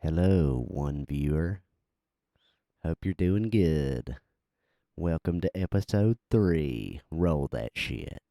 Hello, one viewer. Hope you're doing good. Welcome to episode 3. Roll that shit.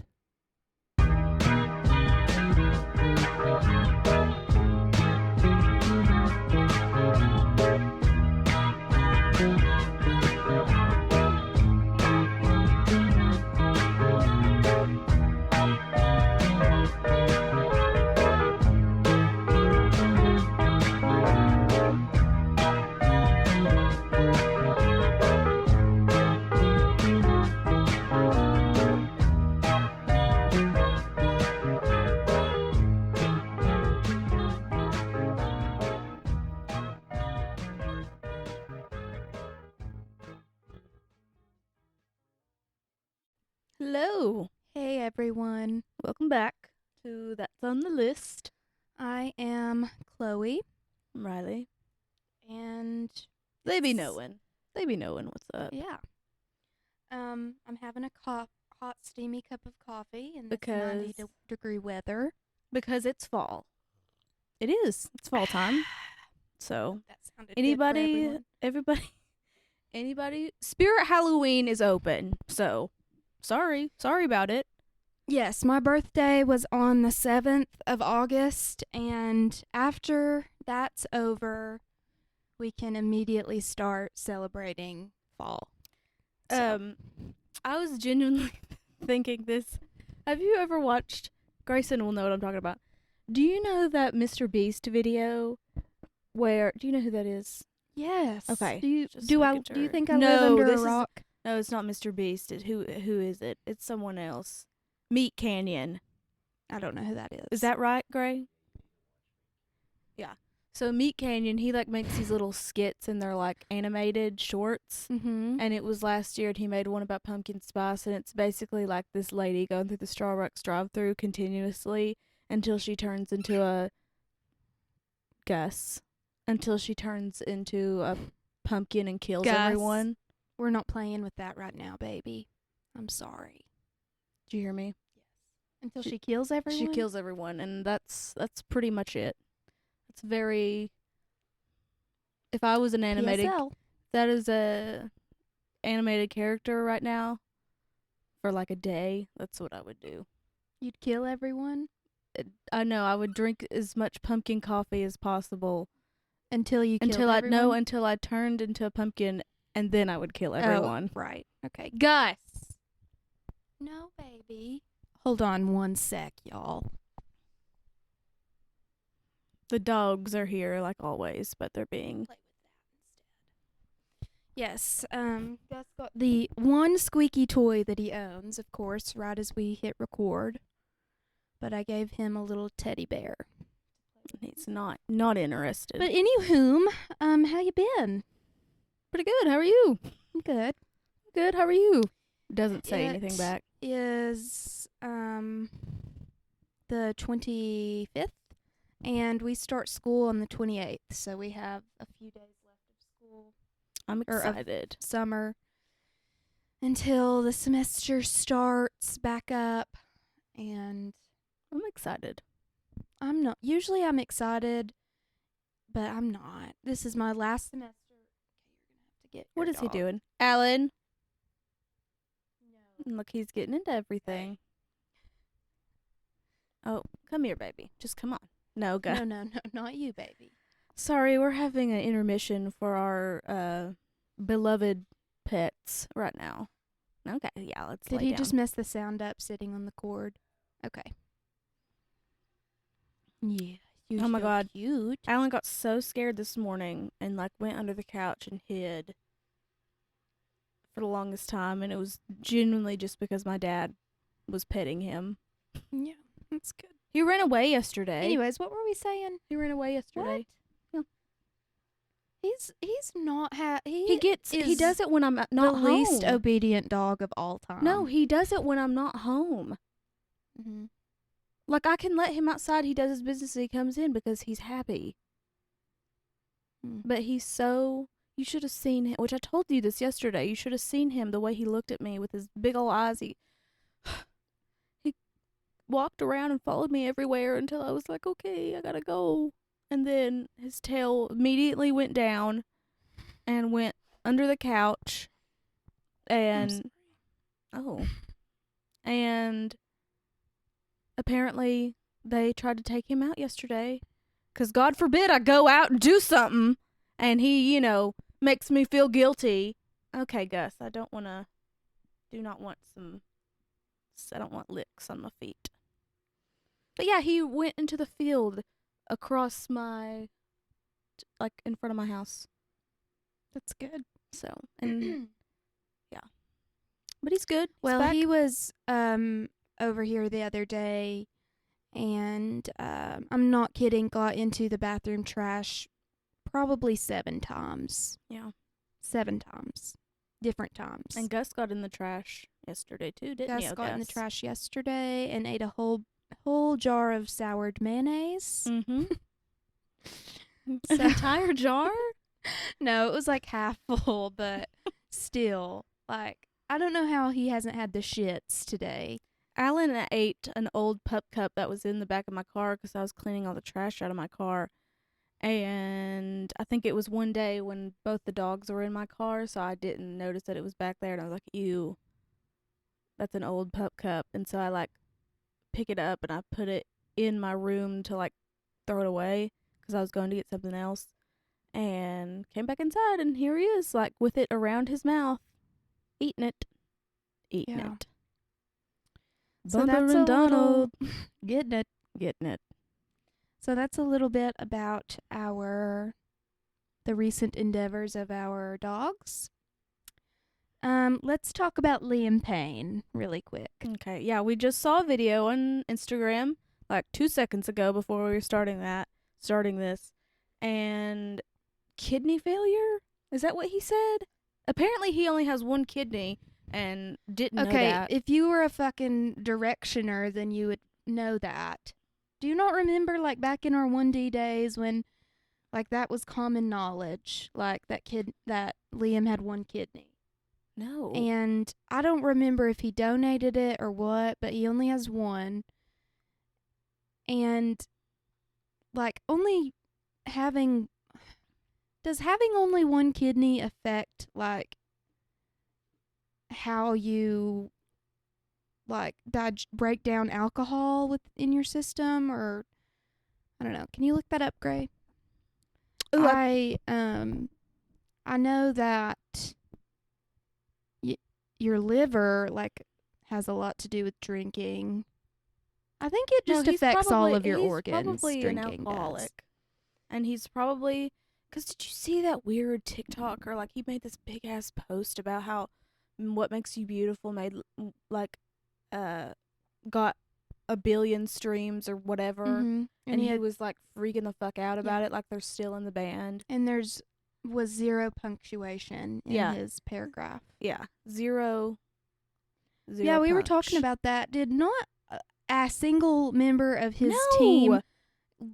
Hello, Hey everyone, welcome back to That's on the List. I am Chloe, I'm Riley. and They be knowing. They be knowing what's up. yeah, I'm having a hot steamy cup of coffee in this Because- 90-degree weather. Because it's fall. It is. It's fall time. So, That sounded anybody, anybody, Spirit Halloween is open. So, sorry about it. Yes, my birthday was on the 7th of August, and after that's over, we can immediately start celebrating fall. So, I was genuinely thinking this. Have you ever watched, Grayson will know what I'm talking about. Do you know that Mr. Beast video do you know who that is? yes. Okay, Do you just do I making do you sure. think I No, live under a this is- rock? No, it's not Mr. Beast. Who is it? It's someone else. Meat Canyon. I don't know who that is. Is that right, Gray? Yeah. So Meat Canyon, he makes these little skits and they're animated shorts. Mm-hmm. And it was last year and he made one about pumpkin spice and it's basically like this lady going through the Starbucks drive-thru continuously until she turns into a pumpkin and kills Gus. everyone. We're not playing with that right now, baby. I'm sorry. Did you hear me? Until she kills everyone? She kills everyone, and that's pretty much it. It's very. If I was an animated, PSL. that is a animated character right now, for a day, that's what I would do. You'd kill everyone? I know I would drink as much pumpkin coffee as possible Until you killed until everyone? until I turned into a pumpkin, and then I would kill everyone. Oh, right. Okay. Gus! No, baby. Hold on one sec, y'all. The dogs are here like always, but they're being. Play with that instead. Yes, Gus got the one squeaky toy that he owns, of course, right as we hit record. But I gave him a little teddy bear. He's not interested. But anywhom, how you been? pretty good. How are you? I'm good. Good. How are you? Doesn't say anything It back. Is the 25th, and we start school on the 28th, so we have a few days left of school, I'm or of excited. summer, until the semester starts back up. And I'm excited. I'm not. Usually I'm excited, but I'm not. This is my last semester. Okay, you're gonna have to get. What your is he dog. doing? Alan. No. Look, he's getting into everything. Oh, come here, baby. Just come on. No, go. No, not you, baby. Sorry, we're having an intermission for our beloved pets right now. Okay, yeah, let's Did lay he down. just mess the sound up sitting on the cord? Okay. Yeah. You're Oh my so God. Cute. Alan got so scared this morning and went under the couch and hid for the longest time, and it was genuinely just because my dad was petting him. Yeah, that's good. He ran away yesterday. Anyways, what were we saying? He ran away yesterday. What? Yeah. He's not He is does it when I'm not the home. least obedient dog of all time. No, he does it when I'm not home. Mm-hmm. I can let him outside. He does his business and he comes in because he's happy. But he's so... You should have seen him, which I told you this yesterday. You should have seen him, the way he looked at me with his big old eyes. He walked around and followed me everywhere until I was like, okay, I gotta go. and then his tail immediately went down and went under the couch. And and apparently they tried to take him out yesterday, because God forbid I go out and do something and he, makes me feel guilty. Okay, Gus, I don't want licks on my feet. But yeah, he went into the field across in front of my house. That's good. So, and yeah. But he's good. Well, back. he was over here the other day, and I'm not kidding, got into the bathroom trash probably 7 times. Yeah. 7 times. Different times. And Gus got in the trash yesterday too, didn't he? Gus got in the trash yesterday and ate a whole jar of soured mayonnaise. Mm-hmm. So- An entire jar? No, it was like half full, but still, like, I don't know how he hasn't had the shits today. Alan ate an old pup cup that was in the back of my car because I was cleaning all the trash out of my car. And I think it was one day when both the dogs were in my car, so I didn't notice that it was back there. And I was like, ew, that's an old pup cup. And so I, pick it up and I put it in my room to, throw it away because I was going to get something else. And came back inside, and here he is, with it around his mouth, eating it. Yeah. So Bumper that's and a Donald. Getting it. Getting it. So that's a little bit about the recent endeavors of our dogs. Let's talk about Liam Payne really quick. Okay, yeah, we just saw a video on Instagram 2 seconds ago before we were starting this, and kidney failure? Is that what he said? Apparently he only has one kidney and didn't know that. Okay, if you were a fucking directioner, then you would know that. Do you not remember, back in our 1D days when, that was common knowledge, that Liam had one kidney? No. And I don't remember if he donated it or what, but he only has one. And, does having only one kidney affect, how you, break down alcohol in your system? Or, I don't know. Can you look that up, Gray? Ooh, I know that your liver, has a lot to do with drinking. I think it just affects all of your organs. He's probably an drinking alcoholic. does. And he's probably... Because did you see that weird TikToker? He made this big-ass post about how What Makes You Beautiful got 1 billion streams or whatever. Mm-hmm. And he was, freaking the fuck out about it, they're still in the band. And was 0 punctuation in his paragraph. Yeah. Zero Yeah, we were talking punch. about that. Did not a single member of his team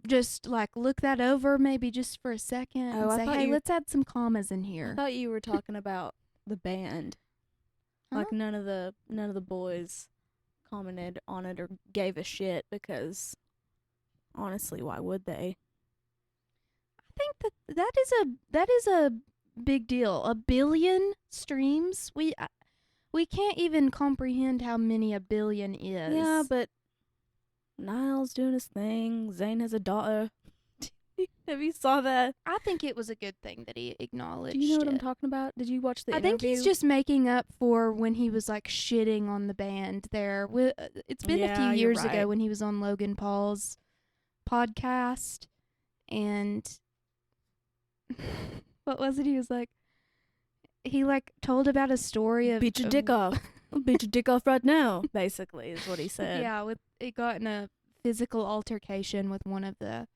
just look that over maybe just for a second and say, hey, let's add some commas in here? I thought you were talking about the band. Huh? None of the boys commented on it or gave a shit because honestly, why would they? I think that is a big deal. 1 billion streams. We can't even comprehend how many 1 billion is. Yeah, but Niall's doing his thing. Zane has a daughter. Have you saw that? I think it was a good thing that he acknowledged. Do you know what I'm it. talking about? Did you watch the I interview? think he's just making up for when he was shitting on the band there. It's been a few Yeah, years you're right. ago when he was on Logan Paul's podcast, and what was it? He was he told about a story of beat your dick off. I'll beat your dick off right now, basically, is what he said. Yeah, he got in a physical altercation with one of the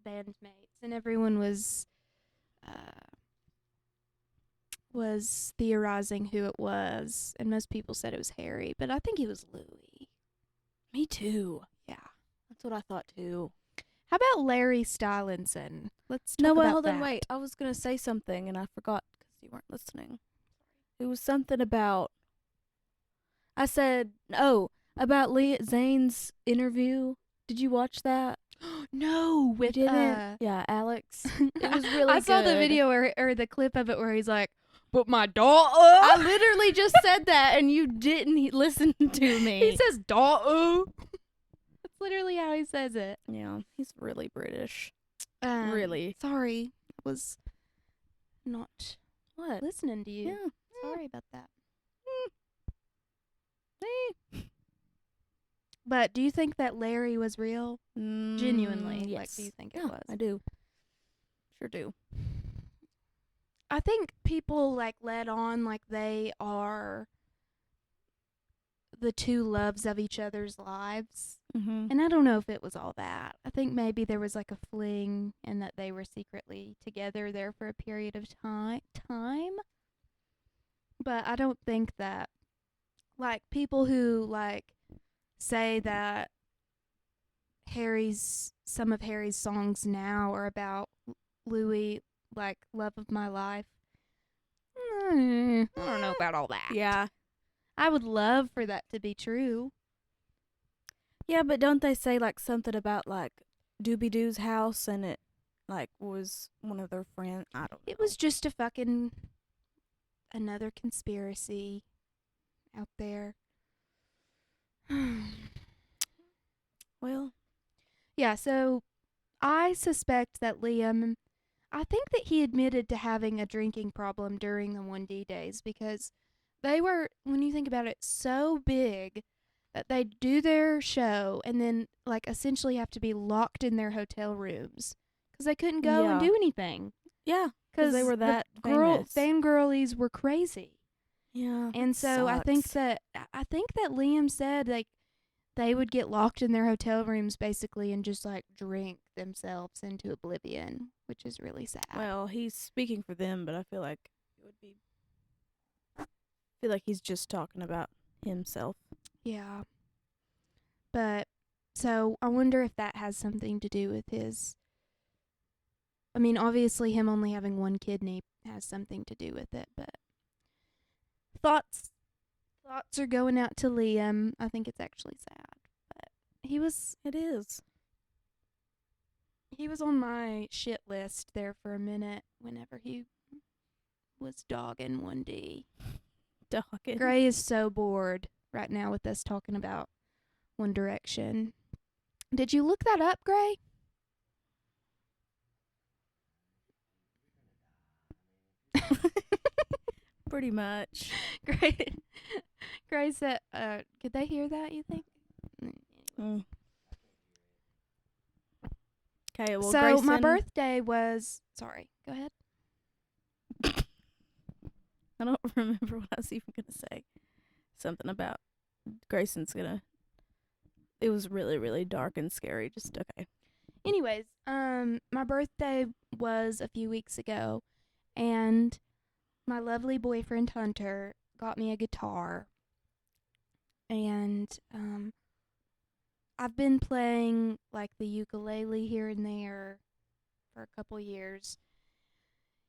bandmates, and everyone was theorizing who it was, and most people said it was Harry, but I think it was Louis. Me too. Yeah. That's what I thought too. How about Larry Stylinson? Let's talk No, wait, about hold on, that. wait. I was going to say something and I forgot because you weren't listening. It was something about... I said, about Zane's interview. Did you watch that? No, with didn't? Yeah, Alex. It was really I saw the good. video or the clip of it where he's like, "But my daughter." I literally just said that, and you didn't listen to me. He says daughter. That's literally how he says it. Yeah, he's really British. Um, Really. Sorry, I was not What? listening to you. Yeah. Sorry about that. Eh. But do you think that Larry was real? Genuinely, yes. like, do you think Yeah, it was? I do. Sure do. I think people like let on like they are the two loves of each other's lives. Mm-hmm. And I don't know if it was all that. I think maybe there was like a fling and that they were secretly together there for a period of time. But I don't think that like people who like say that some of Harry's songs now are about Louis, like love of my life. I don't know about all that. Yeah. I would love for that to be true. Yeah, but don't they say like something about like Doobie Doo's house and it like was one of their friends? I don't know. It was just a fucking another conspiracy out there. Well, Yeah, so I suspect that Liam, I think that he admitted to having a drinking problem during the 1D days because they were, when you think about it, so big that they do their show and then like essentially have to be locked in their hotel rooms because they couldn't go and Yeah. do anything. yeah, because they were that famous. Fangirlies were crazy. Yeah. And so I think that Liam said like they would get locked in their hotel rooms basically and just like drink themselves into oblivion, which is really sad. Well, he's speaking for them, but I feel like it would be. I feel like he's just talking about himself. Yeah. But so I wonder if that has something to do with his. I mean, obviously him only having one kidney has something to do with it, but thoughts are going out to Liam. I think it's actually sad, but It is. he was on my shit list there for a minute whenever he was dogging 1D. Dogging. Gray is so bored right now with us talking about One Direction. Did you look that up, Gray? Pretty much. Gray said, could they hear that, you think? Mm. Okay, well, So Grayson, my birthday was, sorry, go ahead. I don't remember what I was even going to say. Something about Grayson's going to. It was really, really dark and scary. Just okay. Anyways, my birthday was a few weeks ago, and my lovely boyfriend Hunter got me a guitar, and I've been playing like the ukulele here and there for a couple years,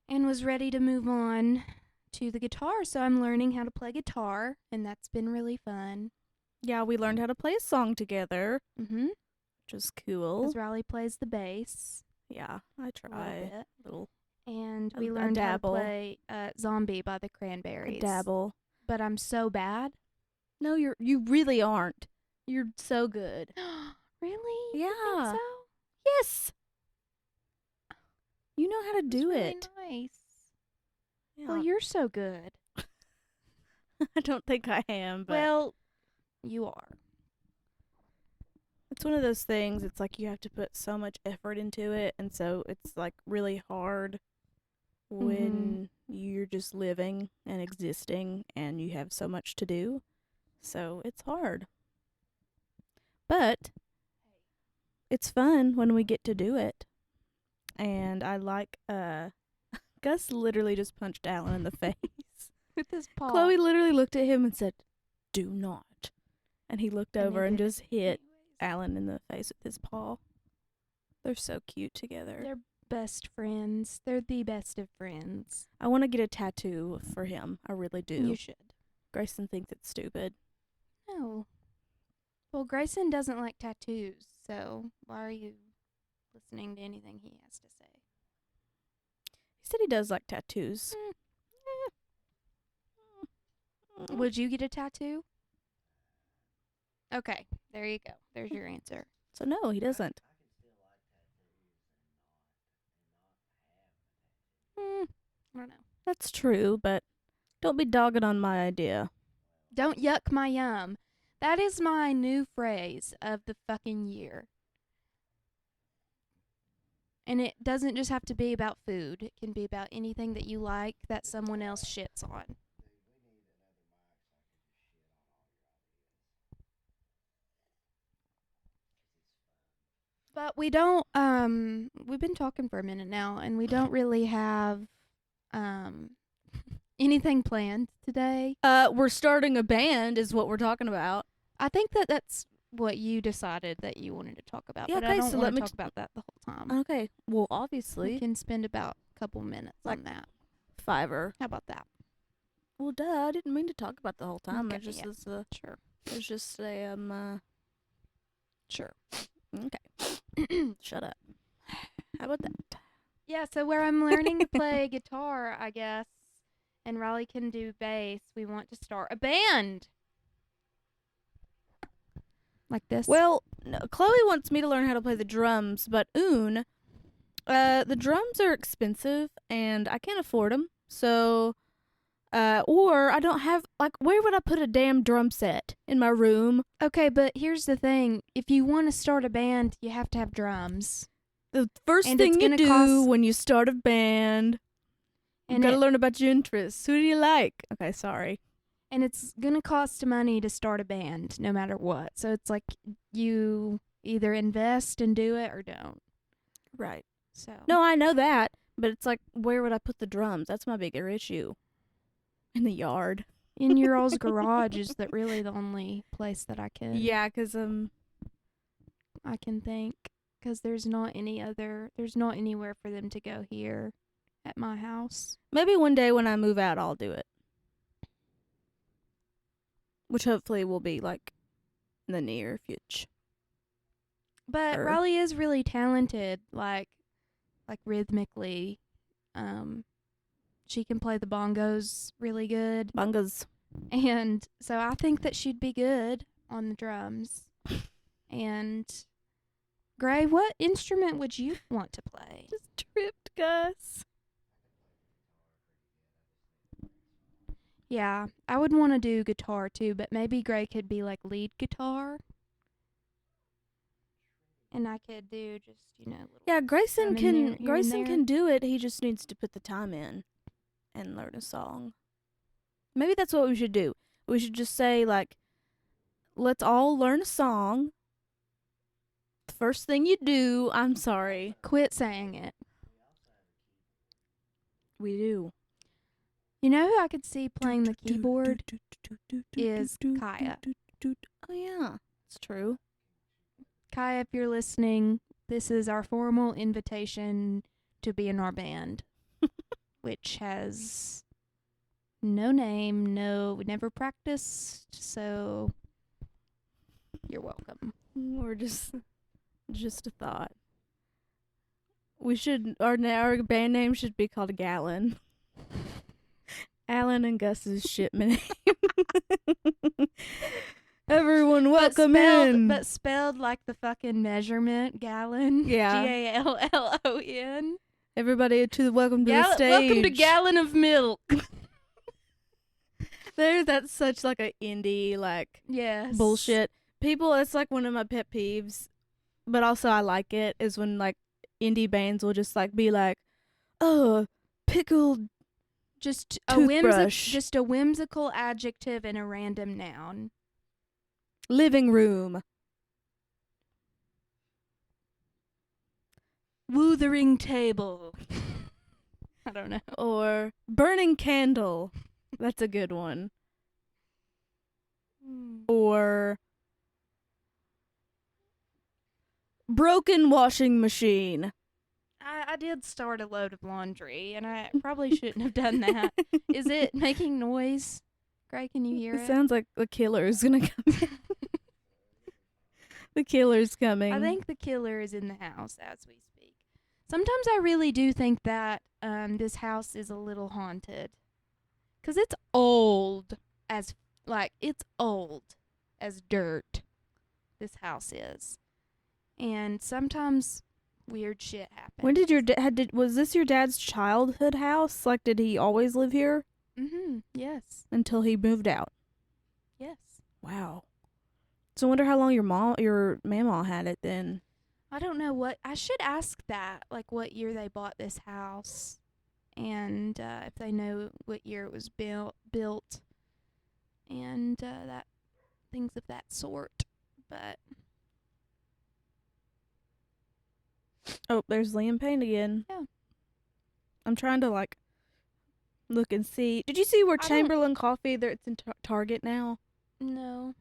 and was ready to move on to the guitar. So I'm learning how to play guitar, and that's been really fun. Yeah, we learned how to play a song together, Mm-hmm. which was cool. Because Riley plays the bass Yeah, I a try. little bit. Little And I- we I learned how to dabble. play Zombie by the Cranberries. dabble. But I'm so bad. No, you really aren't. You're so good. Really? You Yeah. think so? Yes. You know how to That's do really it. Nice. Yeah. Well, you're so good. I don't think I am, but Well, you are. it's one of those things. It's like you have to put so much effort into it, and so it's like really hard when you're just living and existing and you have so much to do. So it's hard. But it's fun when we get to do it. And I like Gus literally just punched Alan in the face. With his paw. Chloe literally looked at him and said, "Do not." And he looked And he over and did it just hit Alan in the face with his paw. They're so cute together. They're best friends. They're the best of friends. I want to get a tattoo for him. I really do. You should. Grayson thinks it's stupid. No. Well, Grayson doesn't like tattoos, so why are you listening to anything he has to say. He said he does like tattoos. Would you get a tattoo? Okay, there you go. There's your answer. So no, he doesn't. I don't know. That's true, but don't be dogging on my idea. Don't yuck my yum. That is my new phrase of the fucking year. And it doesn't just have to be about food. It can be about anything that you like that someone else shits on. But we don't, we've been talking for a minute now, and we don't really have, anything planned today. We're starting a band is what we're talking about. I think that that's what you decided that you wanted to talk about. Yeah, but okay, I don't so want let to me talk about that the whole time. Okay, well, We obviously, can spend about a couple minutes on that. Fiverr. How about that? Well, duh, I didn't mean to talk about the whole time. Okay, It just yeah. is a, Sure. it's just a Sure. Okay, shut up. How about that? Yeah, so where I'm learning to play guitar, I guess, and Riley can do bass, we want to start a band. Like this. Well, no, Chloe wants me to learn how to play the drums, but the drums are expensive and I can't afford them. So, or I don't have, like, where would I put a damn drum set? In my room? Okay, but here's the thing. If you want to start a band, you have to have drums. The first And thing it's you gonna do cost- when you start a band, you And gotta it- learn about your interests. Who do you like? Okay, sorry. And it's going to cost money to start a band, no matter what. So it's like you either invest and do it or don't. Right. So No, I know that, but it's like, where would I put the drums? That's my bigger issue. In the yard. in your all's garage is that really the only place that I can Yeah, 'cause I can think, because there's not anywhere for them to go here at my house. maybe one day when I move out, I'll do it. Which hopefully will be like in the near future. But Riley is really talented, like rhythmically. She can play the bongos really good. Bungas. And so I think that she'd be good on the drums. And Gray, what instrument would you want to play? Just tripped, Gus. Yeah, I would want to do guitar too, but maybe Gray could be like lead guitar. And I could do just, little Yeah, Grayson drum in can there, here and Grayson there. can do it. He just needs to put the time in and learn a song. Maybe that's what we should do. We should just say, like, let's all learn a song. The first thing you do, I'm sorry. Quit saying it. We do. You know who I could see playing the keyboard? Is Kaya. Oh, yeah. It's true. Kaya, if you're listening, this is our formal invitation to be in our band, which has no name, we never practiced, so you're welcome. Or just a thought. We should, our band name should be called Gallon. Alan and Gus's shipment name. Everyone, welcome in. But spelled like the fucking measurement, gallon. Yeah. Gallon. Everybody welcome to the stage. Welcome to Gallon of Milk. That's such like a indie Yes. bullshit. People, it's like one of my pet peeves, but also I like it, is when like indie bands will just like be like, oh, pickled Just toothbrush. just a whimsical adjective and a random noun. living room. Wuthering table. I don't know. Or burning candle. That's a good one. Or broken washing machine. I did start a load of laundry, and I probably shouldn't have done that. Is it making noise? Gray, can you hear it? Sounds like the killer is gonna come in. The killer's coming. I think the killer is in the house as we speak. Sometimes I really do think that this house is a little haunted. 'Cause it's old as it's old as dirt. This house is. And sometimes weird shit happens. When did your was this your dad's childhood house? Like, did he always live here Yes. until he moved out? Yes. Wow. So I wonder how long your mamaw had it then. I don't know what I should ask that, like what year they bought this house, and if they know what year it was built, and that things of that sort. But Oh, there's Liam Payne again. Yeah. I'm trying to like look and see. Did you see where I don't- Chamberlain Coffee? There, it's in Target now. no.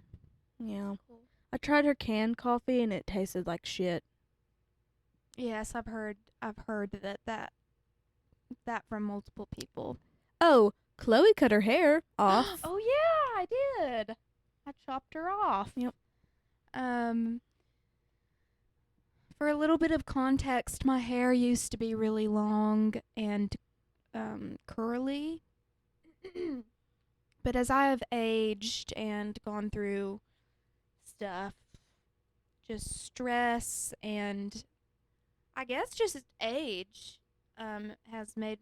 Yeah. Cool. I tried her canned coffee and it tasted like shit. Yes, I've heard that from multiple people. Oh, Chloe cut her hair off. Oh yeah, I did. I chopped her off. Yep. For a little bit of context, my hair used to be really long and curly. But as I have aged and gone through stuff, just stress and I guess just age has made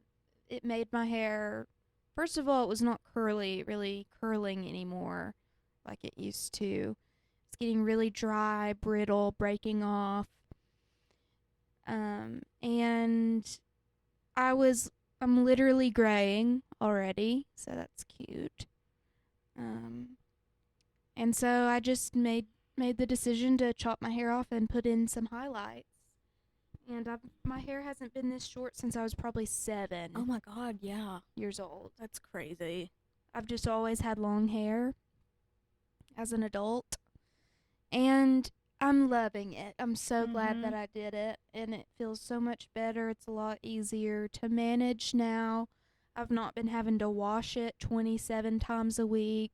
my hair, first of all, it was not really curling anymore like it used to. It's getting really dry, brittle, breaking off. And I'm literally graying already, so that's cute. And so I just made the decision to chop my hair off and put in some highlights. And my hair hasn't been this short since I was probably 7 Oh my god, yeah. years old. That's crazy. I've just always had long hair as an adult. And I'm loving it. I'm so glad that I did it. And it feels so much better. It's a lot easier to manage now. I've not been having to wash it 27 times a week.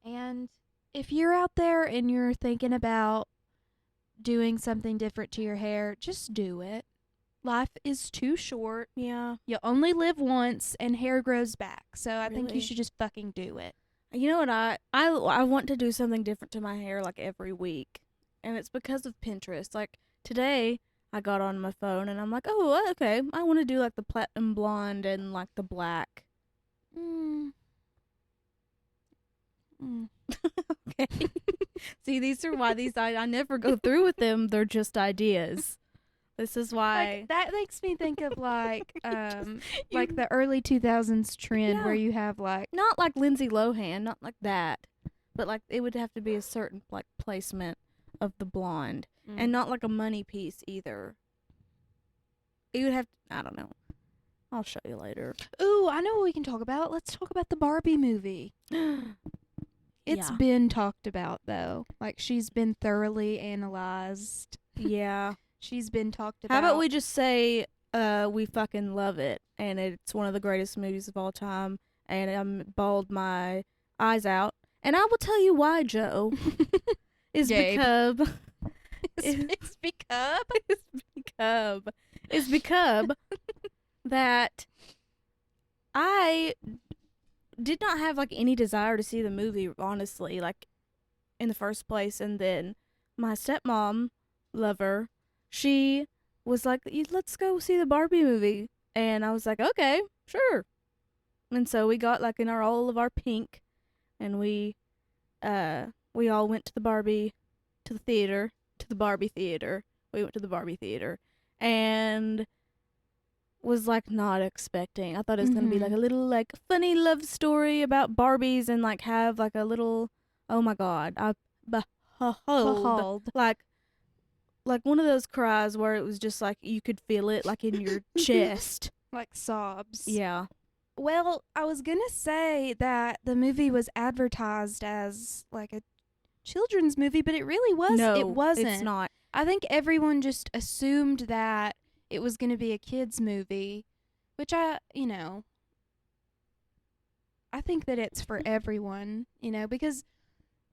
And if you're out there and you're thinking about doing something different to your hair, just do it. Life is too short. Yeah. You only live once and hair grows back. So I think you Really? should just fucking do it. You know what? I want to do something different to my hair like every week. And it's because of Pinterest. Like today I got on my phone and I'm like, oh, okay. I want to do like the platinum blonde and like the black. Okay. See, these are why I never go through with them. They're just ideas. This is why. Like, that makes me think of like like the early 2000s trend where you have like not like Lindsay Lohan, not like that, but like it would have to be a certain like placement of the blonde, and not like a money piece either. You would have I don't know. I'll show you later. Ooh, I know what we can talk about. Let's talk about the Barbie movie. It's Yeah. been talked about though. Like she's been thoroughly analyzed. Yeah. She's been talked about. How about we just say we fucking love it and it's one of the greatest movies of all time and I'm bawled my eyes out. And I will tell you why, Joe. Is Gabe. because it's because it's because that I did not have like any desire to see the movie, honestly, like in the first place. And then my stepmom, lover, she was like, let's go see the Barbie movie. And I was like, okay, sure. And so we got like in all of our pink and we all went to the Barbie theater. We went to the Barbie theater and was like not expecting. I thought it was gonna be like a little like funny love story about Barbies and like have like a little, oh my god, I behold. like one of those cries where it was just like you could feel it like in your chest, like sobs. Yeah. Well, I was gonna say that the movie was advertised as like a children's movie, but it really was. No, it wasn't. It's not. I think everyone just assumed that it was going to be a kids movie, which I think that it's for everyone, because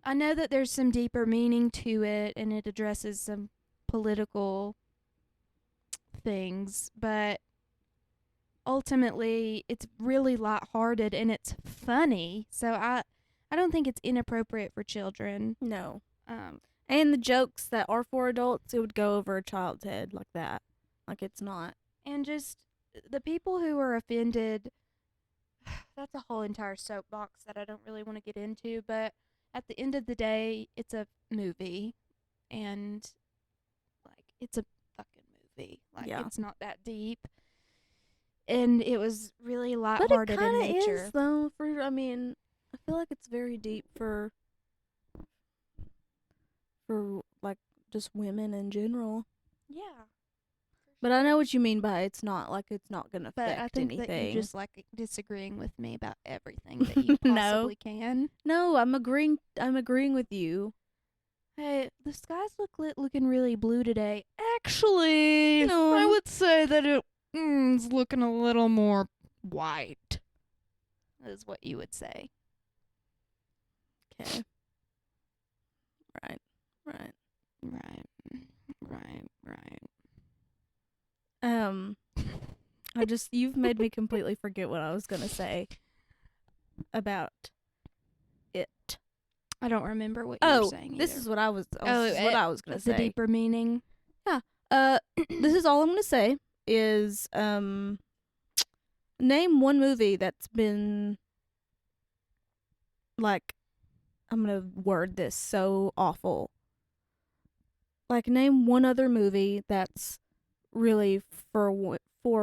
I know that there's some deeper meaning to it and it addresses some political things, but ultimately it's really lighthearted and it's funny. So I don't think it's inappropriate for children. No. Um, And the jokes that are for adults, it would go over a child's head like that. Like it's not. and just the people who are offended, that's a whole entire soapbox that I don't really want to get into, but at the end of the day, it's a movie, and like it's a fucking movie. Like Yeah. it's not that deep, and it was really But lighthearted it in kind of nature. is, though. I feel like it's very deep for like just women in general. Yeah, But I know what you mean by it's not gonna but affect I think anything. that you just like disagreeing with me about everything that you No. possibly can. No, I'm agreeing with you. Hey, the skies looking really blue today. Actually, No. I would say that it's looking a little more white. Is what you would say. Okay. Right. Right. Right. You've made me completely forget what I was gonna say about it. I don't remember what you were saying. This either. is what I was. This is what I was gonna the say. deeper meaning. This is all I'm gonna say is name one movie that's been like, I'm gonna word this so awful. Like, name one other movie that's really for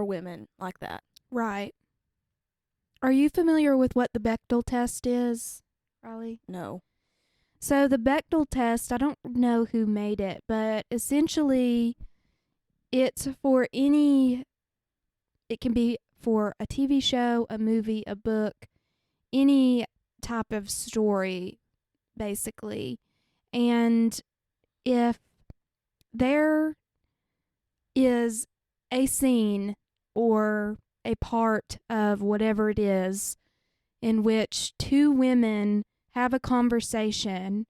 women like that. Right. Are you familiar with what the Bechdel test is, Riley? No. So the Bechdel test, I don't know who made it, but essentially it's for it can be for a TV show, a movie, a book, any type of story, basically. And if there is a scene or a part of whatever it is in which two women have a conversation,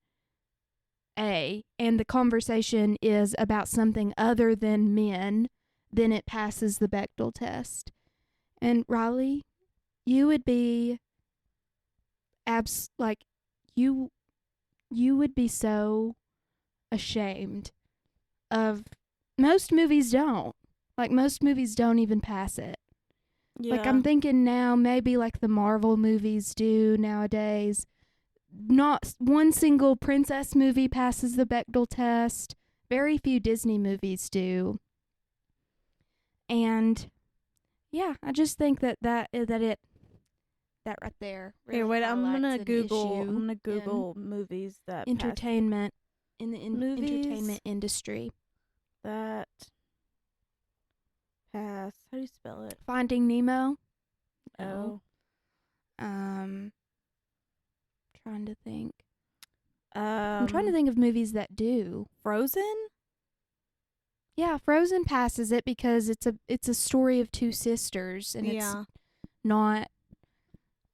and the conversation is about something other than men, then it passes the Bechdel test. And Riley, you would be you would be so ashamed of most movies don't. Like most movies don't even pass it. Yeah. Like I'm thinking now maybe like the Marvel movies do nowadays. Not one single princess movie passes the Bechdel test. Very few Disney movies do. And yeah, I just think that right there really Here, wait. I'm highlights gonna an Google. issue I'm gonna in Google movies that entertainment in the Movies? entertainment industry. that pass. How do you spell it? Finding Nemo. Oh. Trying to think. I'm I'm trying to think of movies that do. Frozen. Yeah, Frozen passes it because it's a story of two sisters and it's not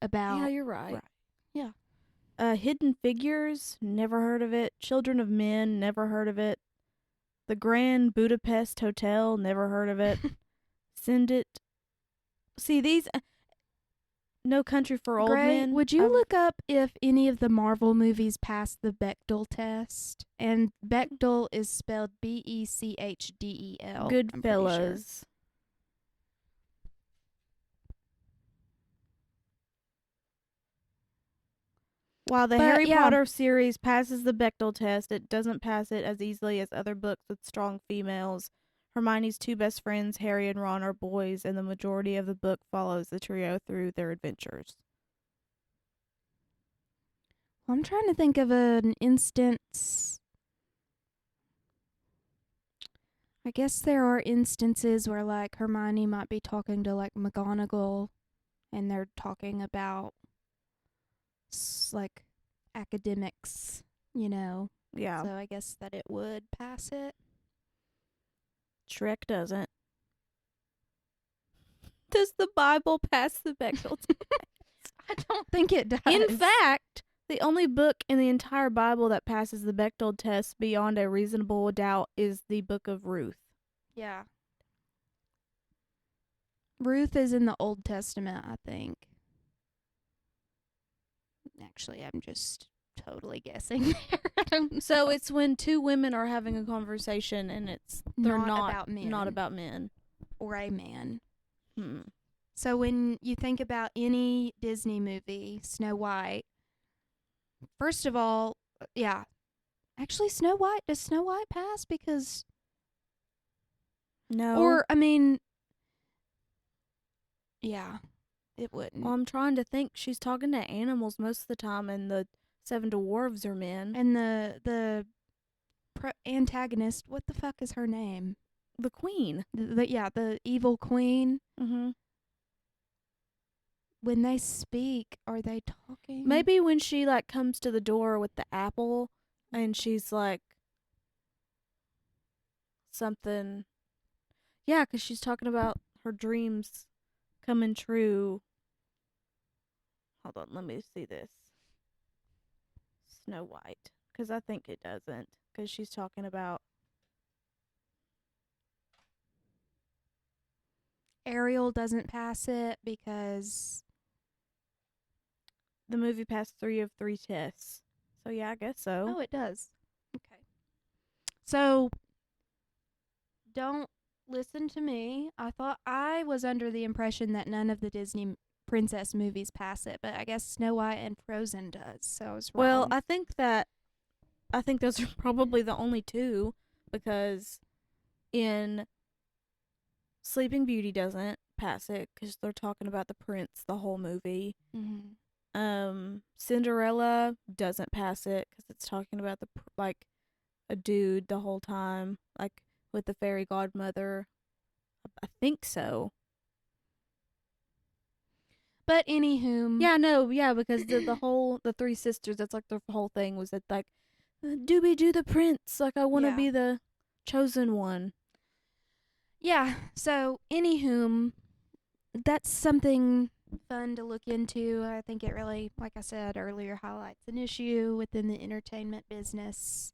about. Yeah, you're right. Right. Yeah. Hidden Figures. Never heard of it. Children of Men. Never heard of it. The Grand Budapest Hotel. Never heard of it. Send It. See these. No Country for Old Gray, Men. would you look up if any of the Marvel movies pass the Bechdel test? And Bechdel is spelled Bechdel. Goodfellas. While the Harry Potter series passes the Bechdel test, it doesn't pass it as easily as other books with strong females. Hermione's two best friends, Harry and Ron, are boys, and the majority of the book follows the trio through their adventures. I'm trying to think of an instance. I guess there are instances where, like, Hermione might be talking to, like, McGonagall, and they're talking about, like, academics, you know. Yeah. So I guess that it would pass it. Shrek doesn't. Does the Bible pass the Bechdel test? I don't think it does. In fact, the only book in the entire Bible that passes the Bechdel test beyond a reasonable doubt is the Book of Ruth. Yeah. Ruth is in the Old Testament, I think. Actually, I'm just totally guessing there. I don't So know. it's when two women are having a conversation and they're not about men. not about men. Or a man. Hmm. So when you think about any Disney movie, Snow White, first of all, yeah. Actually, Snow White, does Snow White pass? Because, No. or, I mean, yeah, it wouldn't. Well, I'm trying to think. She's talking to animals most of the time, and the 7 dwarves are men. And the antagonist, what the fuck is her name? The queen. The evil queen. Mm-hmm. When they speak, are they talking? Maybe when she like comes to the door with the apple, and she's like something. Yeah, 'cause she's talking about her dreams coming true. Hold on, let me see this. Snow White, 'cause I think it doesn't, 'cause she's talking about Ariel doesn't pass it because the movie passed 3 of 3 tests. So yeah, I guess so. oh, it does. Okay. So don't listen to me. I was under the impression that none of the Disney princess movies pass it, but I guess Snow White and Frozen does. So I was wrong. Well, I think those are probably the only two, because in Sleeping Beauty doesn't pass it because they're talking about the prince the whole movie. Mhm. Cinderella doesn't pass it because it's talking about like a dude the whole time, like with the fairy godmother. I think so. But anywho, Yeah, no, yeah, because the three sisters, that's like the whole thing was that like, Doobie do the prince, like I want to Yeah. be the chosen one. yeah. So anywho, that's something fun to look into. I think it really, like I said earlier, highlights an issue within the entertainment business.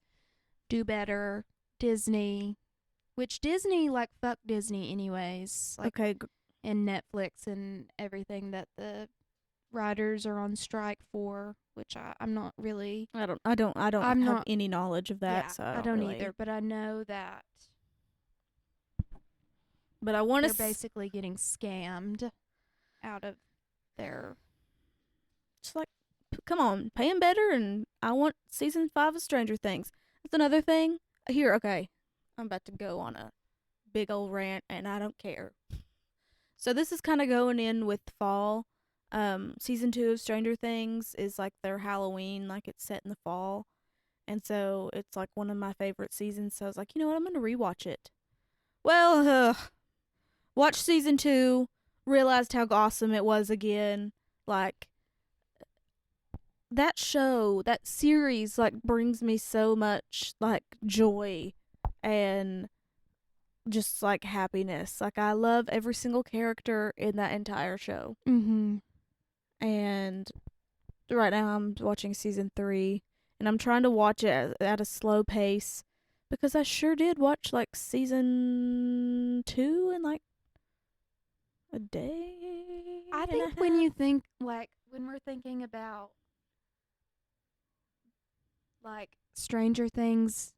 Do better, Disney. Which Disney, like, fuck Disney anyways. Like, Okay, and Netflix and everything that the writers are on strike for, which I'm not really. I don't I'm have not- any knowledge of that, yeah, so I don't really, either. But I know that But I want they're to basically getting scammed out of their. just like, come on, pay him better, and I want season 5 of Stranger Things. That's another thing. Here, okay, I'm about to go on a big old rant, and I don't care. So this is kind of going in with fall. Season 2 of Stranger Things is like their Halloween, like it's set in the fall, and so it's like one of my favorite seasons. So I was like, you know what, I'm gonna rewatch it. Well, watched season 2, realized how awesome it was again. Like, that show, that series, like, brings me so much, like, joy and just, like, happiness. Like, I love every single character in that entire show. Mm-hmm. And right now I'm watching season 3, and I'm trying to watch it at a slow pace, because I sure did watch, like, season 2 in, like, a day. I and think a when half. you think, like, when we're thinking about, like, Stranger Things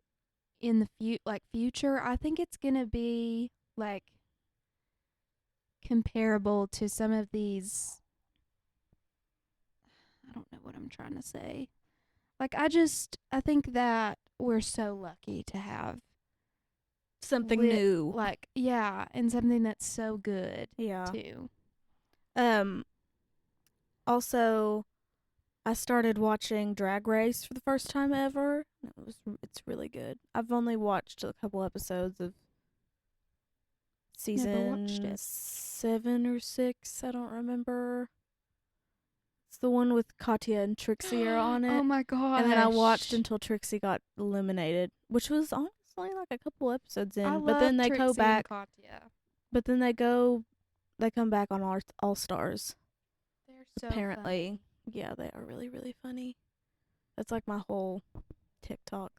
in the future, I think it's gonna be, like, comparable to some of these. I don't know what I'm trying to say. Like, I think that we're so lucky to have Something lit- new. like, yeah, and something that's so good Yeah. too. Also, I started watching Drag Race for the first time ever. It's really good. I've only watched a couple episodes of Never watched season it. 7 or 6. I don't remember. It's the one with Katya and Trixie are on it. Oh my god! And then I watched until Trixie got eliminated, which was honestly like a couple episodes in. I But then love they Trixie go back. and Katya. But then they come back on All Stars. They're so Apparently. funny. Yeah, they are really, really funny. That's like my whole TikTok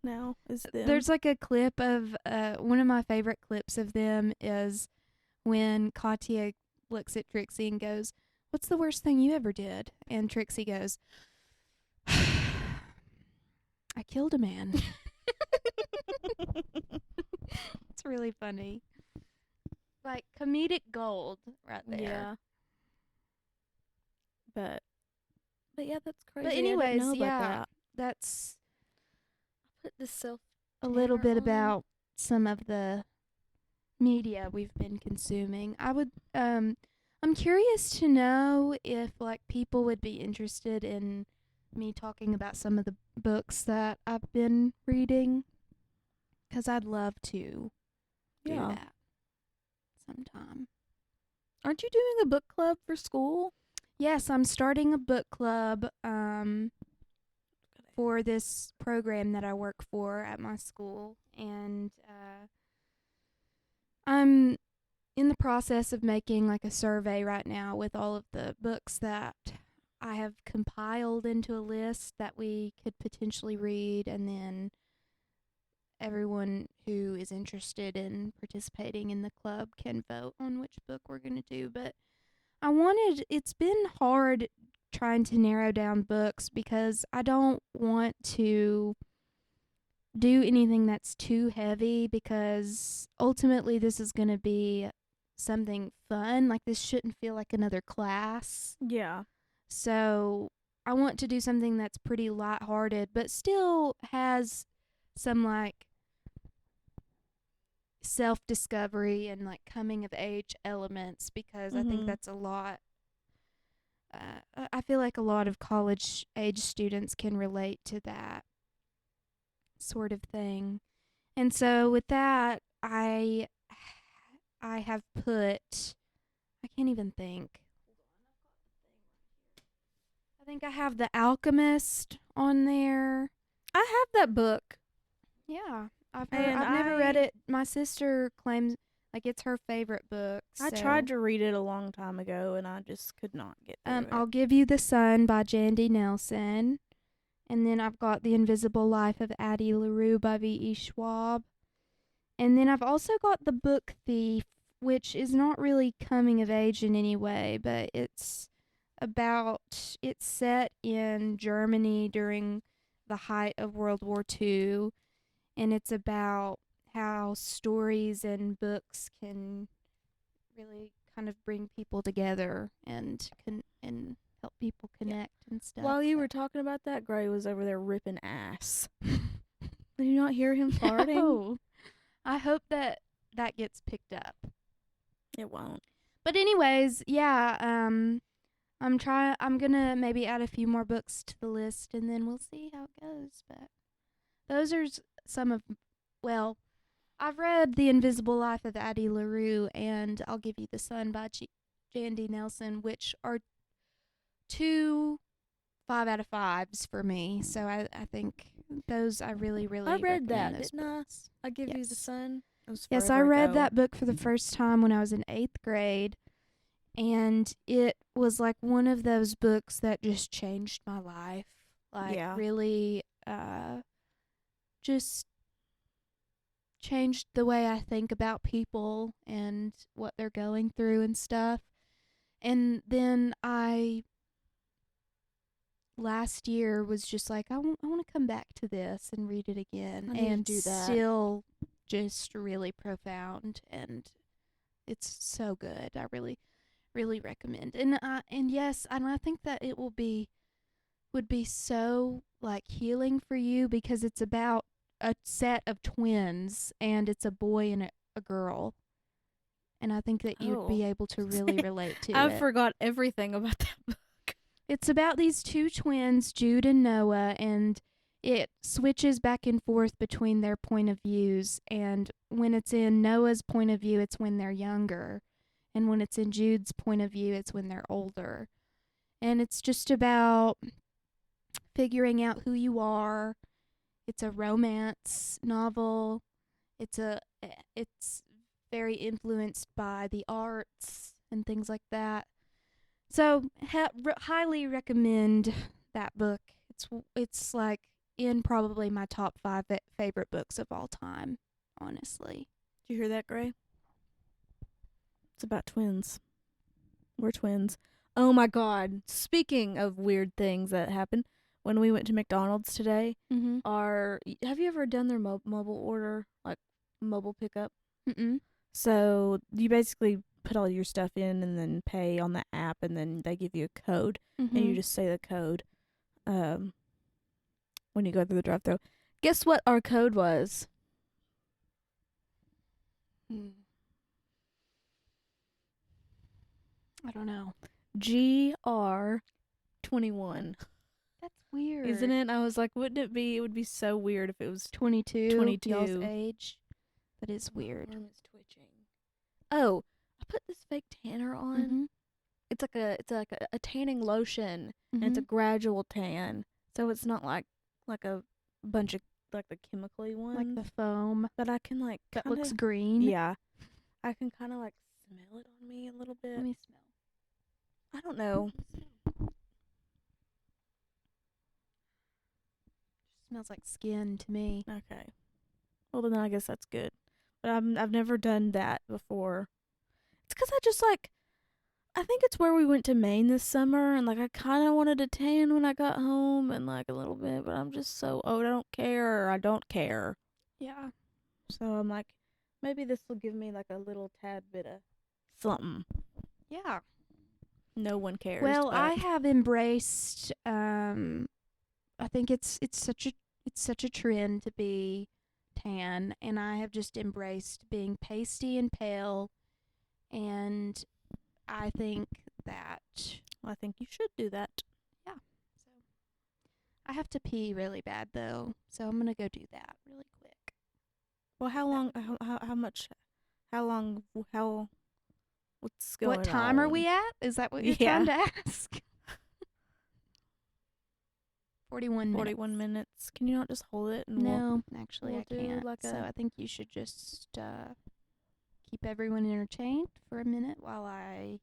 now is them. There's like a clip of one of my favorite clips of them is when Katya looks at Trixie and goes, "What's the worst thing you ever did?" And Trixie goes, "I killed a man." It's really funny. Like comedic gold right there. Yeah. But yeah, that's crazy. But I didn't anyways, know about yeah, that. that's Put the self a little bit on. about some of the media we've been consuming. I'm curious to know if like people would be interested in me talking about some of the books that I've been reading, 'cause I'd love to do that sometime. Aren't you doing a book club for school? Yes, I'm starting a book club for this program that I work for at my school, and I'm in the process of making like a survey right now with all of the books that I have compiled into a list that we could potentially read, and then everyone who is interested in participating in the club can vote on which book we're going to do. But it's been hard trying to narrow down books because I don't want to do anything that's too heavy, because ultimately this is going to be something fun. Like, this shouldn't feel like another class. Yeah. So I want to do something that's pretty lighthearted, but still has some like self-discovery and like coming of age elements, because I think that's a lot. I feel like a lot of college age students can relate to that sort of thing. And so with that, I have put, I can't even think. I think I have The Alchemist on there. I have that book. Yeah. I've And never read it. My sister claims like it's her favorite book. I tried to read it a long time ago, and I just could not get through it. I'll Give You the Sun by Jandy Nelson. And then I've got The Invisible Life of Addie LaRue by V.E. Schwab. And then I've also got The Book Thief, which is not really coming of age in any way, but it's set in Germany during the height of World War II, and it's about how stories and books can really kind of bring people together and help people connect and stuff. While you were talking about that, Gray was over there ripping ass. Did you not hear him farting? No. I hope that gets picked up. It won't. But anyways, yeah, I'm gonna maybe add a few more books to the list, and then we'll see how it goes. But those are some of, well, I've read The Invisible Life of Addie LaRue and I'll Give You the Sun by Jandy Nelson, which are 2 5 out of 5s for me. So I think those I really I read that, those didn't I? books. I Give You the Yes. Sun. It was Yes, I forever read ago. that book for the first time when I was in 8th grade, and it was like one of those books that just changed my life. Like, really just changed the way I think about people and what they're going through and stuff. And then last year was just like, I want to come back to this and read it again. I need to And do that. still just really profound, and it's so good. I really, really recommend. And yes, and I think that it would be so like healing for you, because it's about a set of twins, and it's a boy and a girl. And I think that you'd be able to really relate to it. I forgot everything about that book. It's about these 2 twins, Jude and Noah, and it switches back and forth between their point of views. And when it's in Noah's point of view, it's when they're younger. And when it's in Jude's point of view, it's when they're older. And it's just about figuring out who you are. It's a romance novel. It's very influenced by the arts and things like that. So highly recommend that book. It's like in probably my top 5 favorite books of all time, honestly. Did you hear that, Gray? It's about twins. We're twins. Oh my god. Speaking of weird things that happened, when we went to McDonald's today, Mm-hmm. have you ever done their mobile order, like mobile pickup? Mm-mm. So you basically put all your stuff in and then pay on the app, and then they give you a code, Mm-hmm. and you just say the code when you go through the drive-thru. Guess what our code was? I don't know. GR21. That's weird. Isn't it? I was like, wouldn't it be? It would be so weird if it was 22. 22. Y'all's age. That is weird. My arm is twitching. Oh, I put this fake tanner on. Mm-hmm. It's like a tanning lotion, and it's a Mm-hmm. gradual tan, so it's not like a bunch of like the chemically ones. Like the foam but I can like that kinda, looks green. Yeah, I can kind of like smell it on me a little bit. Let me smell. I don't know. Smells like skin to me. Okay. Well, then I guess that's good. But I've never done that before. It's 'cause I just like, I think it's where we went to Maine this summer, and like I kind of wanted to tan when I got home and like a little bit, but I'm just so old. I don't care. I don't care. Yeah. So I'm like, maybe this will give me like a little tad bit of something. Yeah. No one cares. Well, but I have embraced. I think it's such a trend to be tan, and I have just embraced being pasty and pale, and I think that I think you should do that. so I have to pee really bad though, so I'm gonna go do that really quick. Well, how long? How much? How long? How? What's going on? What time are we at? Is that what you're Yeah. trying to ask? 41 minutes. 41 minutes. Can you not just hold it? And No, actually we'll I do can't. like So a- I think you should just keep everyone entertained for a minute while I.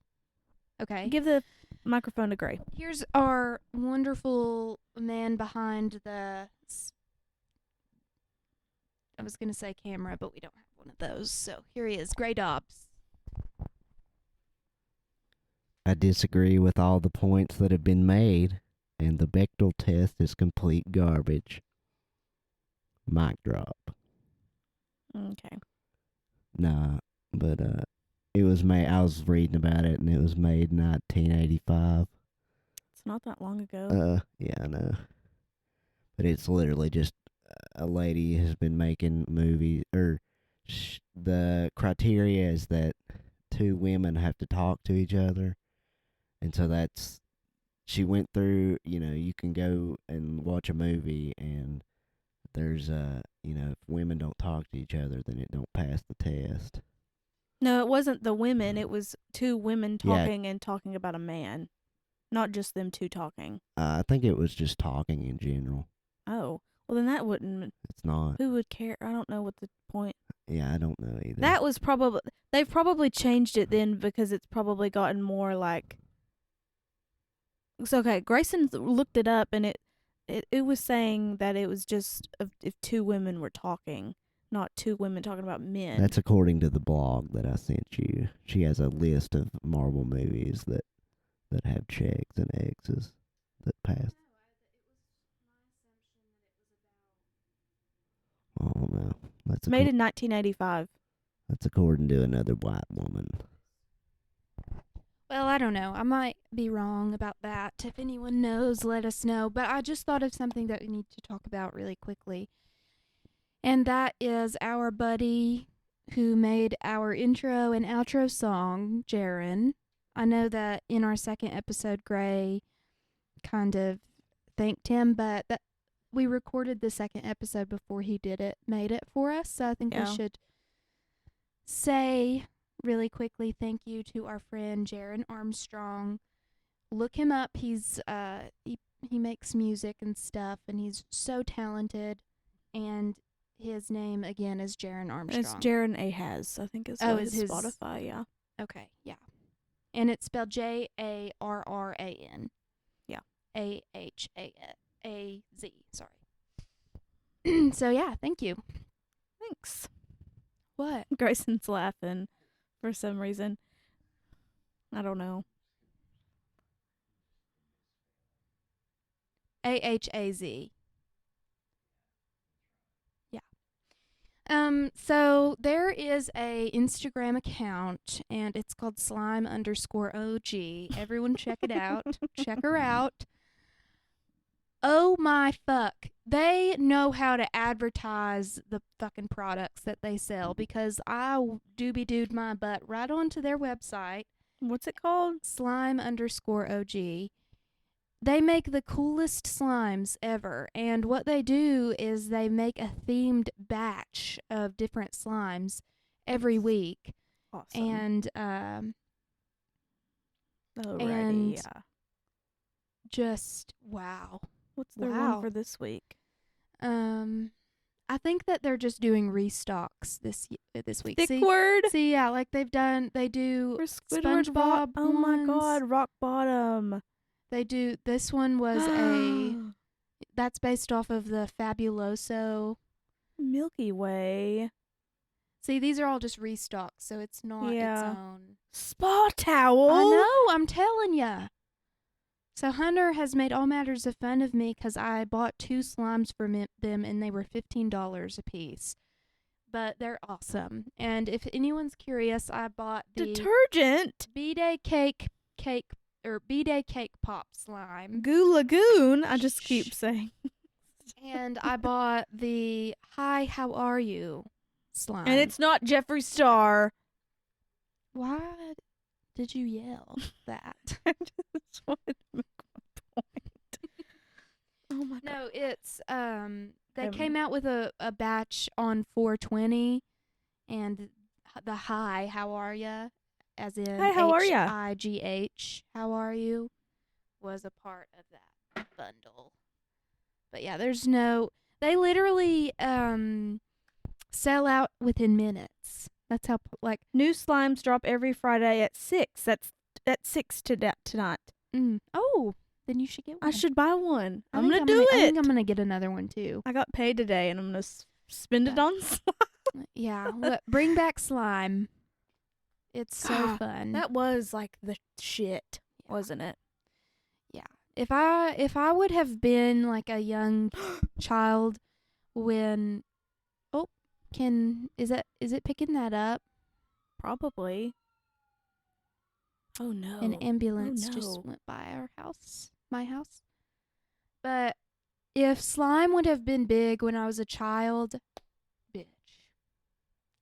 Okay. give the microphone to Gray. Here's our wonderful man behind the. I was gonna say camera, but we don't have one of those. So here he is, Gray Dobbs. I disagree with all the points that have been made, and the Bechdel test is complete garbage. Mic drop. Okay. Nah, but it was made. I was reading about it, and it was made in 1985. It's not that long ago. Yeah, I know. But it's literally just a lady has been making movies, or the criteria is that two women have to talk to each other, and so that's, she went through, you can go and watch a movie, and there's if women don't talk to each other, then it don't pass the test. No, it wasn't the women. It was two women Yeah. talking and talking about a man. Not just them two talking. I think it was just talking in general. Oh. Well, then that wouldn't... It's not. Who would care? I don't know what the point... Yeah, I don't know either. That was probably... They've probably changed it then because it's probably gotten more like... So, okay, Grayson looked it up, and it was saying that it was just if two women were talking, not two women talking about men. That's according to the blog that I sent you. She has a list of Marvel movies that have checks and X's that pass. I don't know. It's made in 1985. That's according to another white woman. Well, I don't know. I might be wrong about that. If anyone knows, let us know. But I just thought of something that we need to talk about really quickly. And that is our buddy who made our intro and outro song, Jaron. I know that in our second episode, Gray kind of thanked him, but we recorded the second episode before he made it for us. So I think we should say really quickly thank you to our friend Jaron Armstrong. Look him up. He's he makes music and stuff, and he's so talented. And his name again is Jaron Armstrong. It's Jaron Ahaz, I think is his Spotify, yeah. Okay, yeah. And it's spelled Jarrran. Yeah. Ahaz. Sorry. So yeah, thank you. Thanks. What? Grayson's laughing for some reason. I don't know. AHAZ. Yeah. So there is a Instagram account, and it's called slime_OG. Everyone check it out. Check her out. Oh my fuck. They know how to advertise the fucking products that they sell, because I doobie-dooed my butt right onto their website, What's it called? slime_OG. They make the coolest slimes ever, and what they do is they make a themed batch of different slimes every week, Awesome. and Alrighty, yeah. just wow. What's the Wow. one for this week? I think that they're just doing restocks this week. Thickwood? See, yeah, like they do Or Squidward Rock? SpongeBob Oh my ones. god, Rock Bottom. They do. This one was that's based off of the Fabuloso. Milky Way. See, these are all just restocks, so it's not Yeah. its own. Spa towel. I know, I'm telling ya. So Hunter has made all matters of fun of me because I bought 2 slimes from them, and they were $15 a piece. But they're awesome. And if anyone's curious, I bought the Detergent. B-Day cake B-Day cake pop slime. Goo Lagoon. I just keep saying. And I bought the Hi, how are you slime. And it's not Jeffree Star. Why did you yell that? I just wanted to make my point. Oh my god. No, it's they Um, came out with a batch on 420, and the Hi, how are ya, as in Hi, how are ya? HIGH, how are you, was a part of that bundle. But yeah, they literally sell out within minutes. That's how New slimes drop every Friday at 6. That's at 6 tonight. Oh, then you should get one. I should buy one. I I'm think going to do I it. think I'm gonna get another one too. I got paid today, and I'm going to spend it Yeah. on slime. Yeah, bring back slime. It's so Ah, fun. That was like the shit, wasn't it? If I would have been like a young child when is it picking that up? Probably. Oh no. An ambulance no. just went by my house. But if slime would have been big when I was a child, bitch,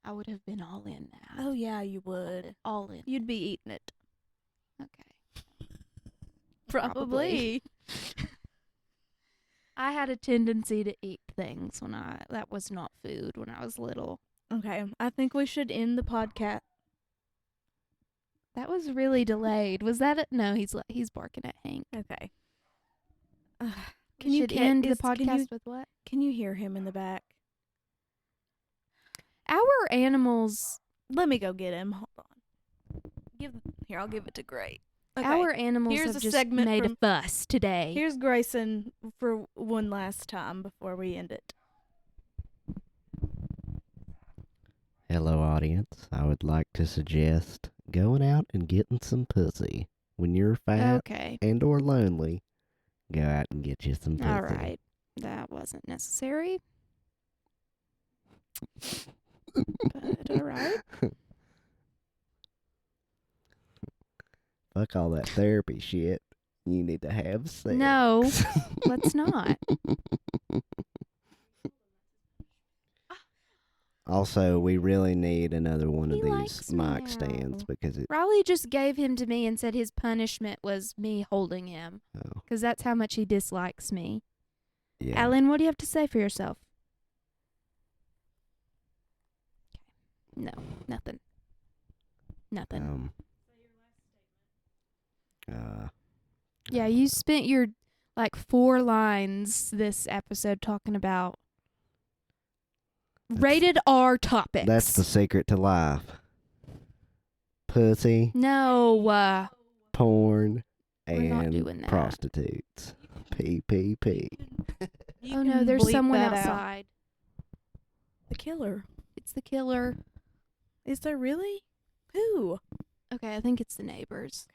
I would have been all in that. Oh yeah, you would. All in. You'd be eating it. Okay. Probably. I had a tendency to eat things that was not food when I was little. Okay, I think we should end the podcast. That was really delayed. Was that it? No, he's barking at Hank. Okay. Can you end the podcast with what? Can you hear him in the back? Our animals. Let me go get him. Hold on. I'll give it to Gray. Okay. Our animals Here's have a just segment made from- a fuss today. Here's Grayson for one last time before we end it. Hello, audience. I would like to suggest going out and getting some pussy. When you're fat Okay. and or lonely, go out and get you some pussy. All right. That wasn't necessary. But all right. Fuck all that therapy shit. You need to have sex. No, let's not. Also, we really need another one He of these likes me mic now. stands because it. Riley just gave him to me and said his punishment was me holding him. Oh, Because that's how much he dislikes me. yeah. Alan, what do you have to say for yourself? No, nothing. Nothing. Yeah, you spent your 4 lines this episode talking about rated R topics. That's the secret to life. Pussy, No, porn, We're not and doing that. prostitutes. PPP. oh no, there's someone outside. The killer. It's the killer. Is there really? Who? Okay, I think it's the neighbors.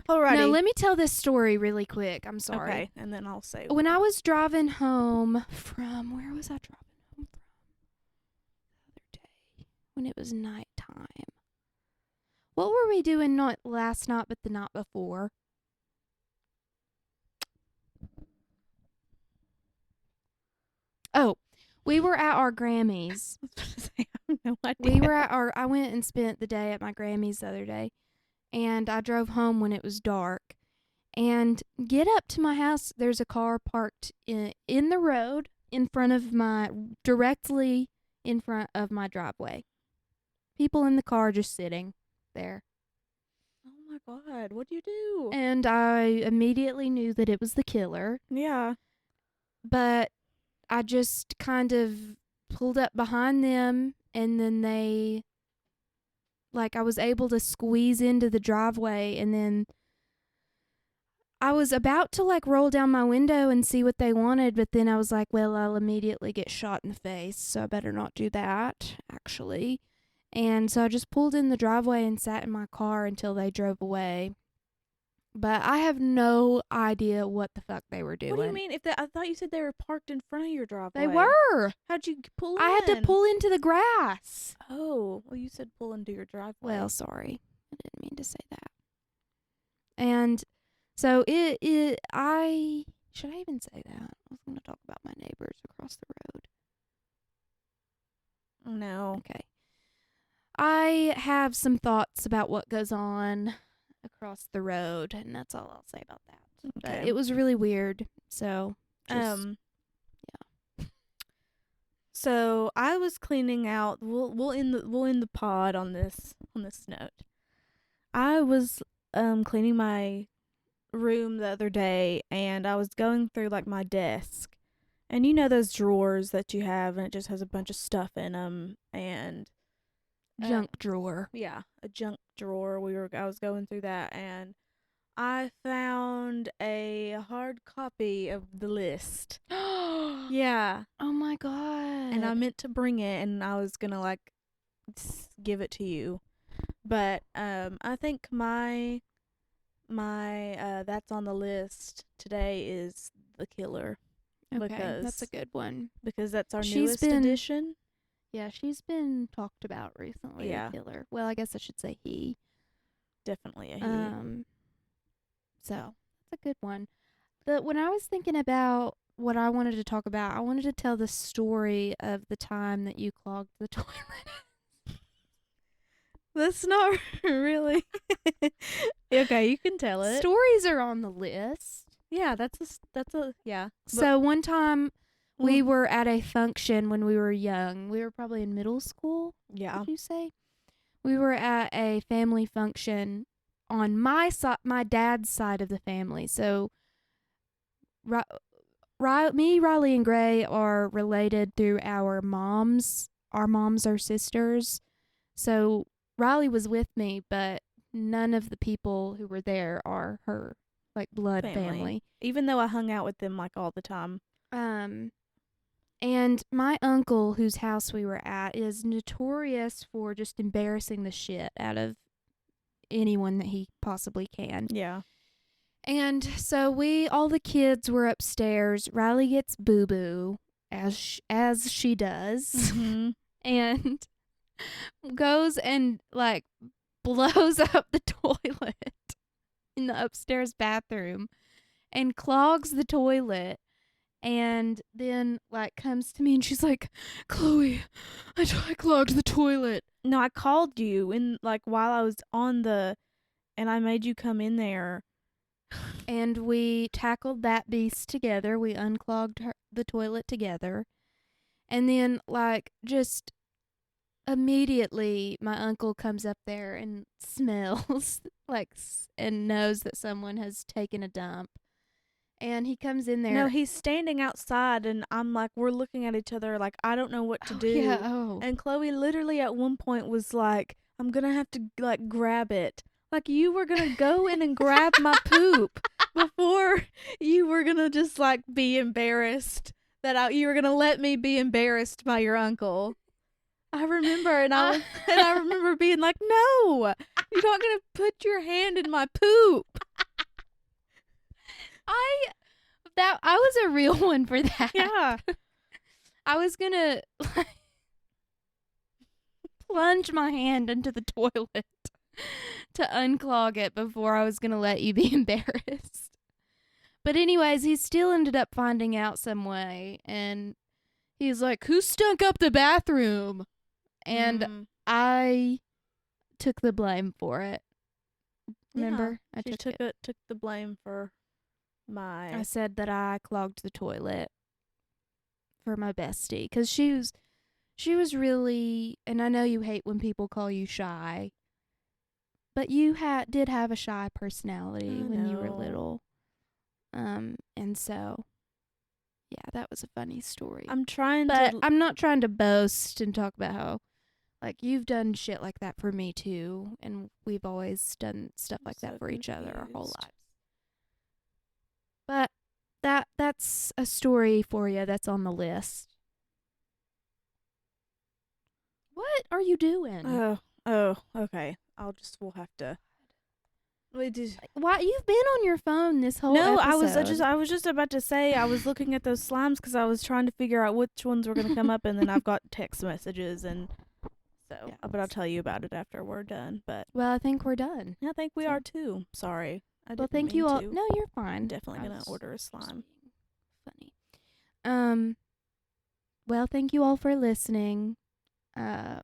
Alrighty. No, let me tell this story really quick. I'm sorry. Okay, and then I'll say. When I was driving home from, where was I driving home from the other day? When it was nighttime. What were we doing not last night but the night before? Oh, we were at our Grammys. I was about to say, I have no idea. We were at our, I went and spent the day at my Grammys the other day. And I drove home when it was dark. And get up to my house, there's a car parked in the road directly in front of my driveway. People in the car just sitting there. Oh my God, what'd you do? And I immediately knew that it was the killer. Yeah. But I just kind of pulled up behind them, and then I was able to squeeze into the driveway, and then I was about to roll down my window and see what they wanted, but then I was like, well, I'll immediately get shot in the face, so I better not do that, actually. And so I just pulled in the driveway and sat in my car until they drove away. But I have no idea what the fuck they were doing. What do you mean? I thought you said they were parked in front of your driveway. They were. How'd you pull in? I had to pull into the grass. Oh, well, you said pull into your driveway. Well, sorry. I didn't mean to say that. And so should I even say that? I was going to talk about my neighbors across the road. No. Okay. I have some thoughts about what goes on across the road, and that's all I'll say about that. Okay. But it was really weird. So, yeah. So I was cleaning out. We'll end the pod on this note. I was cleaning my room the other day, and I was going through my desk, and you know those drawers that you have, and it just has a bunch of stuff in them, and Junk drawer. Yeah, a junk drawer. I was going through that, and I found a hard copy of the list. Yeah. Oh my God. And I meant to bring it, and I was gonna give it to you, but I think my that's on the list today is the killer. Okay, that's a good one. Because that's our She's newest been- edition. Yeah, she's been talked about recently. Yeah. The killer. Well, I guess I should say he. Definitely a he. So that's a good one. When I was thinking about what I wanted to talk about, I wanted to tell the story of the time that you clogged the toilet. That's not really. Okay, you can tell it. Stories are on the list. Yeah, that's a yeah. So one time we were at a function when we were young. We were probably in middle school. Yeah. Would you say? We were at a family function on my dad's side of the family. So, me, Riley, and Gray are related through our moms. Our moms are sisters. So Riley was with me, but none of the people who were there are her blood family. Even though I hung out with them all the time. And my uncle, whose house we were at, is notorious for just embarrassing the shit out of anyone that he possibly can. Yeah. And so all the kids were upstairs. Riley gets boo-boo, as she does, Mm-hmm. and goes and blows up the toilet in the upstairs bathroom and clogs the toilet. And then comes to me and she's like, Chloe, I clogged the toilet. No, I called you while I was on and I made you come in there. And we tackled that beast together. We unclogged the toilet together. And then just immediately my uncle comes up there and smells and knows that someone has taken a dump. And he comes in there. No, he's standing outside, and I'm we're looking at each other I don't know what to do. Yeah, oh. And Chloe literally at one point was I'm going to have to grab it. You were going to go in and grab my poop before you were going to just be embarrassed that you were going to let me be embarrassed by your uncle. I remember, and I remember being like, "No, you're not gonna put your hand in my poop." I was a real one for that. Yeah. I was gonna plunge my hand into the toilet to unclog it before I was gonna let you be embarrassed. But anyways, he still ended up finding out some way, and he's like, "Who stunk up the bathroom?" And I took the blame for it. Remember? Yeah, she took the blame for my. I said that I clogged the toilet for my bestie because she was really, and I know you hate when people call you shy, but you did have a shy personality when you were little, and so yeah, that was a funny story. I'm trying but to. I'm not trying to boast and talk about how, like, you've done shit like that for me too, and we've always done stuff like that for each other our whole lives. But that's a story for you that's on the list. What are you doing? Oh, okay. We'll have to. Wait, Why you've been on your phone this whole No, episode? I was just about to say I was looking at those slimes because I was trying to figure out which ones were gonna come up, and then I've got text messages, and so. Yeah. But I'll tell you about it after we're done. But Well, I think we're done. I think we are too. Sorry. Well, thank you all. No, you're fine. I'm definitely I gonna was order a just slime. being funny. Well, thank you all for listening.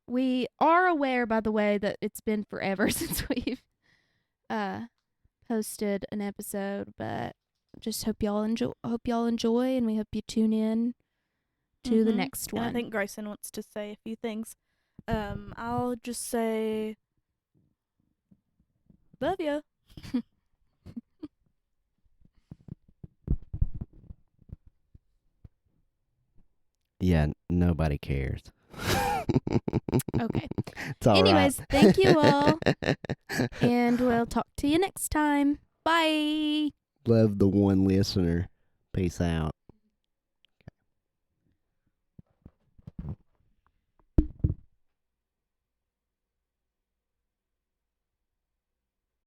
We are aware, by the way, that it's been forever since we've posted an episode, but just hope y'all enjoy, and we hope you tune in to the next one. And I think Grayson wants to say a few things. I'll just say, love ya. Yeah, nobody cares. Okay. It's all Anyways, right. thank you all, and we'll talk to you next time. Bye. Love the one listener. Peace out.